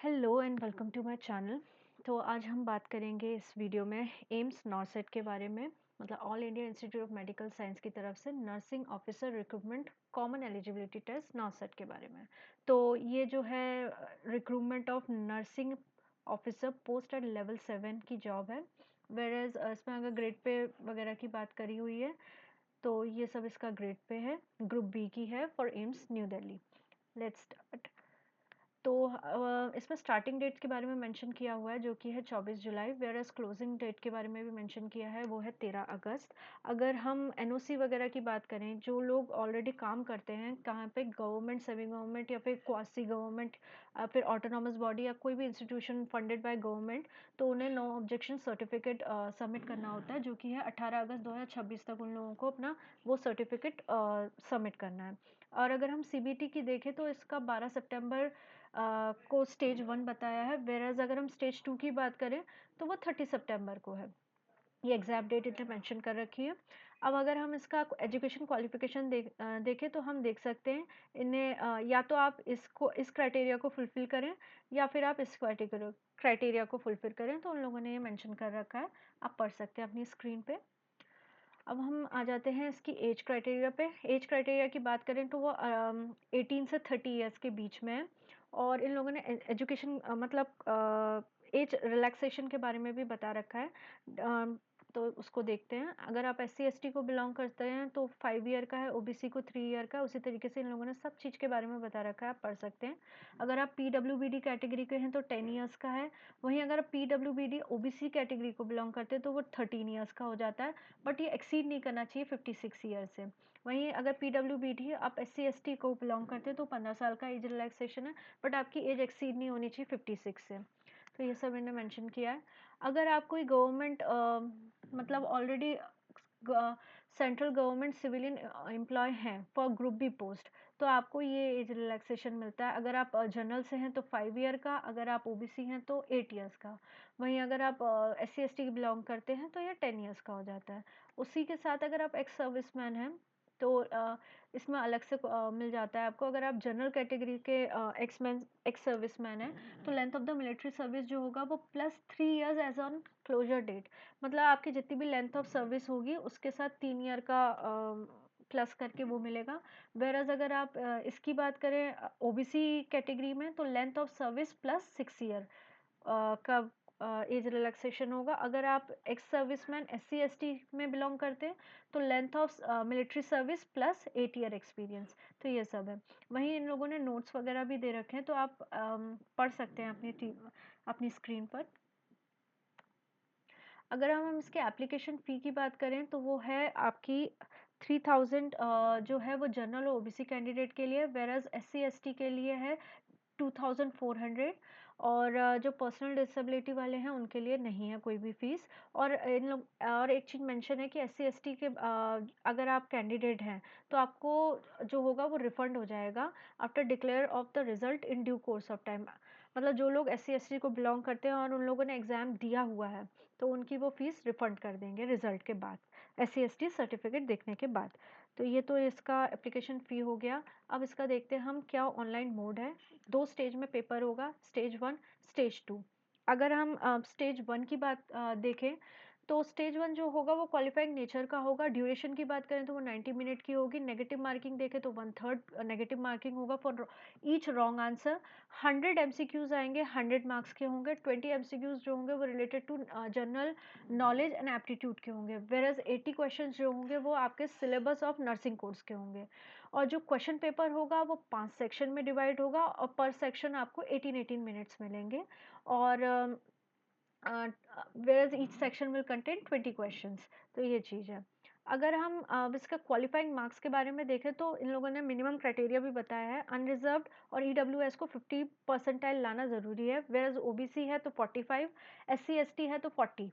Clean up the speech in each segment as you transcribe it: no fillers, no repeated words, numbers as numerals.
Hello and welcome to my channel. तो आज हम बात करेंगे इस वीडियो में एम्स नॉरसेट के बारे में, मतलब All India Institute of Medical Science की तरफ से nursing officer recruitment common eligibility test NORCET के बारे में। तो ये जो है recruitment of nursing officer post at level 7 की जॉब है। वेरेज इसमें अगर ग्रेड पे वगैरह की बात करी हुई है तो ये सब इसका ग्रेड पे है, ग्रुप बी की है for AIIMS new Delhi. Let's start. तो इसमें स्टार्टिंग डेट के बारे में मेंशन किया हुआ है जो कि है 24 जुलाई, वेयर एज क्लोजिंग डेट के बारे में भी मेंशन किया है वो है 13 अगस्त। अगर हम एनओसी वगैरह की बात करें, जो लोग ऑलरेडी काम करते हैं कहाँ पे, गवर्नमेंट, सेमी गवर्नमेंट या फिर क्वासी गवर्नमेंट, फिर ऑटोनॉमस बॉडी या कोई भी इंस्टीट्यूशन फंडेड बाय गवर्नमेंट, तो उन्हें नो ऑब्जेक्शन सर्टिफिकेट सबमिट करना होता है, जो कि है 18 अगस्त 2026 तक उन लोगों को अपना वो सर्टिफिकेट सबमिट करना है। और अगर हम सीबीटी की देखें तो इसका 12 सितंबर को स्टेज 1 बताया है, वेरएज अगर हम स्टेज 2 की बात करें तो वो 30 सितंबर को है। ये एग्जैक्ट डेट इन्हें मेंशन कर रखी है। अब अगर हम इसका एजुकेशन क्वालिफिकेशन देखें तो हम देख सकते हैं इन्हें या तो आप इसको इस क्राइटेरिया को फुलफिल करें या फिर आप इस क्राइटेरिया को फुलफिल करें, तो उन लोगों ने ये मेंशन कर रखा है। आप पढ़ सकते हैं अपनी स्क्रीन पे। अब हम आ जाते हैं इसकी एज क्राइटेरिया पे। एज क्राइटेरिया की बात करें तो वो 18 से 30 ईयर्स के बीच में है। और इन लोगों ने एजुकेशन मतलब एज रिलैक्सेशन के बारे में भी बता रखा है। तो उसको देखते हैं। अगर आप एस सी एस टी को बिलोंग करते हैं तो 5 ईयर का है, ओबीसी को 3 ईयर का है। उसी तरीके से इन लोगों ने सब चीज़ के बारे में बता रखा है, आप पढ़ सकते हैं। अगर आप P W B D category के हैं तो 10 ईयर्स का है। वहीं अगर आप P W B D O B C category को बिलोंग करते हैं तो वो 13 ईयर्स का हो जाता है। बट ये एक्सीड नहीं करना चाहिए 56 ईयर से। वहीं अगर पी डब्ल्यू बी डी आप एस सी एस टी को बिलोंग करते हैं तो 15 साल का एज रिलैक्सेशन है, बट आपकी एज एक्सीड नहीं होनी चाहिए 56 से। तो ये सब इन्होंने मेंशन किया है। अगर आप कोई गवर्नमेंट मतलब already central government civilian employ हैं फॉर ग्रुप बी पोस्ट, तो आपको ये एज रिलैक्सेशन मिलता है। अगर आप जनरल से हैं तो 5 ईयर का, अगर आप ओबीसी हैं तो 8 ईयर्स का। वहीं अगर आप S C S T belong करते हैं तो ये 10 ईयर्स का हो जाता है। उसी के साथ अगर आप एक्स सर्विसमैन हैं तो इसमें अलग से मिल जाता है आपको। अगर आप जनरल कैटेगरी के एक्स सर्विसमैन हैं तो length of the military service जो होगा वो +3 years age on closure date. मतलब आपकी जितनी भी लेंथ ऑफ सर्विस होगी उसके साथ 3 ईयर का प्लस करके वो मिलेगा। वेरएज अगर आप इसकी बात करें ओबीसी कैटेगरी में तो लेंथ ऑफ सर्विस +6 ईयर का एज रिलैक्सेशन होगा। अगर आप ex serviceman S C S T में बिलोंग करते हैं तो length of military service +8 year experience. तो ये सब है। वहीं इन लोगों ने नोट्स वगैरह भी दे रखे हैं, तो आप पढ़ सकते हैं अपनी स्क्रीन पर। अगर हम इसके एप्लीकेशन फ़ी की बात करें तो वो है आपकी 3000 जो है वो जनरल और ओबीसी कैंडिडेट के लिए, whereas S C S T के लिए है 2400। और जो पर्सनल डिसेबिलिटी वाले हैं उनके लिए नहीं है कोई भी फीस। और इन लोग और एक चीज़ मेंशन है कि एस सी एस टी के अगर आप कैंडिडेट हैं तो आपको जो होगा वो रिफंड हो जाएगा after declare of the result in due course of time. मतलब जो लोग एस सी एस टी को बिलोंग करते हैं और उन लोगों ने एग्ज़ाम दिया हुआ है तो उनकी वो फीस रिफंड कर देंगे रिजल्ट के बाद, S C S T certificate देखने के बाद। तो ये तो इसका एप्लीकेशन फ़ी हो गया। अब इसका देखते हैं हम क्या ऑनलाइन मोड है। 2 स्टेज में पेपर होगा, स्टेज 1, स्टेज 2। अगर हम स्टेज 1 की बात देखें तो स्टेज 1 जो होगा वो क्वालिफाइंग नेचर का होगा। ड्यूरेशन की बात करें तो वो 90 मिनट की होगी। नेगेटिव मार्किंग देखें तो 1/3 नेगेटिव मार्किंग होगा for each wrong answer. 100 MCQs आएँगे, 100 मार्क्स के होंगे। 20 एमसीक्यूज़ जो होंगे वो related to general knowledge and aptitude के होंगे। व्हेयरएज़ 80 क्वेश्चंस जो होंगे वो आपके सिलेबस ऑफ नर्सिंग कोर्स के होंगे। और जो क्वेश्चन पेपर होगा वो 5 सेक्शन में डिवाइड होगा और पर सेक्शन आपको 18-18 मिनट्स मिलेंगे। और whereas each section will contain 20 questions। तो ये चीज़ है। अगर हम इसका क्वालिफाइंग मार्क्स के बारे में देखें तो इन लोगों ने मिनिमम क्राइटेरिया भी बताया है। अनरिजर्व्ड और ईडब्ल्यूएस को 50 परसेंटाइल लाना ज़रूरी है, वेयरएज ओबीसी है तो 45, एससी एसटी है तो 40।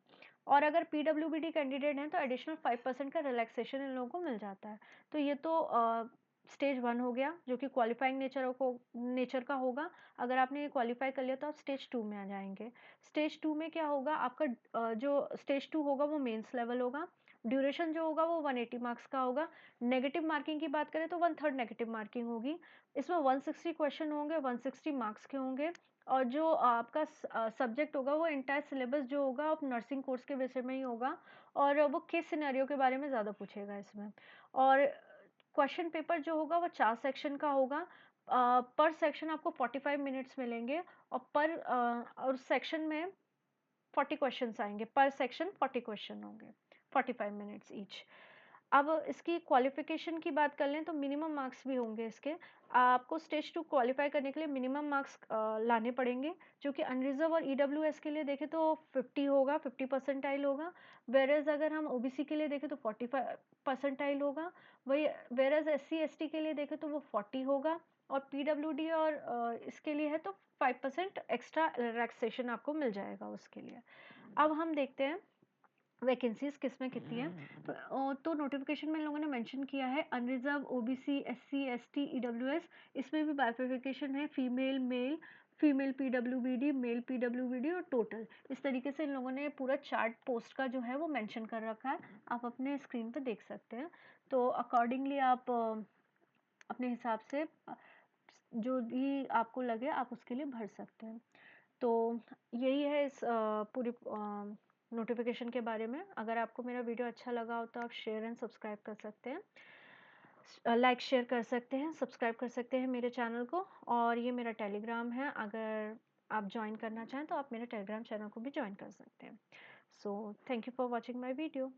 और अगर पीडब्ल्यूबीडी कैंडिडेट हैं तो एडिशनल 5% का रिलैक्सेशन इन लोगों को मिल जाता है। तो ये तो स्टेज 1 हो गया जो कि क्वालिफाइंग नेचर का होगा। अगर आपने ये क्वालिफाई कर लिया तो आप स्टेज 2 में आ जाएँगे। स्टेज 2 में क्या होगा आपका जो स्टेज 2 होगा वो मेंस लेवल होगा। ड्यूरेशन जो होगा वो 180 मार्क्स का होगा। नेगेटिव मार्किंग की बात करें तो 1/3 नेगेटिव मार्किंग होगी। इसमें 160 क्वेश्चन होंगे, 160 मार्क्स के होंगे और जो आपका सब्जेक्ट होगा वो एंटायर सिलेबस जो होगा आप नर्सिंग कोर्स के विषय में ही होगा और वो केस सिनेरियो के बारे में ज़्यादा पूछेगा इसमें। और क्वेश्चन पेपर जो होगा वो 4 सेक्शन का होगा। पर सेक्शन आपको 45 मिनट्स मिलेंगे और सेक्शन में 40 क्वेश्चंस आएँगे, पर सेक्शन 40 क्वेश्चन होंगे, 45 मिनट्स ईच। अब इसकी क्वालिफ़िकेशन की बात कर लें तो मिनिमम मार्क्स भी होंगे इसके। आपको स्टेज 2 क्वालीफाई करने के लिए मिनिमम मार्क्स लाने पड़ेंगे, जो कि अनरिज़र्व और ईडब्ल्यूएस के लिए देखें तो 50 होगा, 50 परसेंटाइल होगा। व्हेयरएज़ अगर हम ओबीसी के लिए देखें तो 45 परसेंटाइल होगा। वही व्हेयरएज़ एससी-एसटी के लिए देखें तो वो 40 होगा और पीडब्ल्यूडी और इसके लिए है तो 5% एक्स्ट्रा रिलैक्सेशन आपको मिल जाएगा उसके लिए। अब हम देखते हैं वैकेंसीज़ किसमें कितनी हैं। तो नोटिफ़िकेशन में इन लोगों ने मेंशन किया है unreserved, OBC, SC, ST, EWS इसमें भी बाइफरफिकेशन है female, male, female PWBD, male PWBD और टोटल। इस तरीके से इन लोगों ने पूरा चार्ट पोस्ट का जो है वो मेंशन कर रखा है। आप अपने स्क्रीन पे देख सकते हैं। तो अकॉर्डिंगली आप अपने हिसाब से जो भी आपको लगे आप उसके लिए भर सकते हैं। तो यही है इस पूरी नोटिफिकेशन के बारे में। अगर आपको मेरा वीडियो अच्छा लगा हो तो आप शेयर एंड सब्सक्राइब कर सकते हैं, लाइक शेयर कर सकते हैं, सब्सक्राइब कर सकते हैं मेरे चैनल को। और ये मेरा टेलीग्राम है, अगर आप ज्वाइन करना चाहें तो आप मेरे टेलीग्राम चैनल को भी ज्वाइन कर सकते हैं। So thank you for watching my video.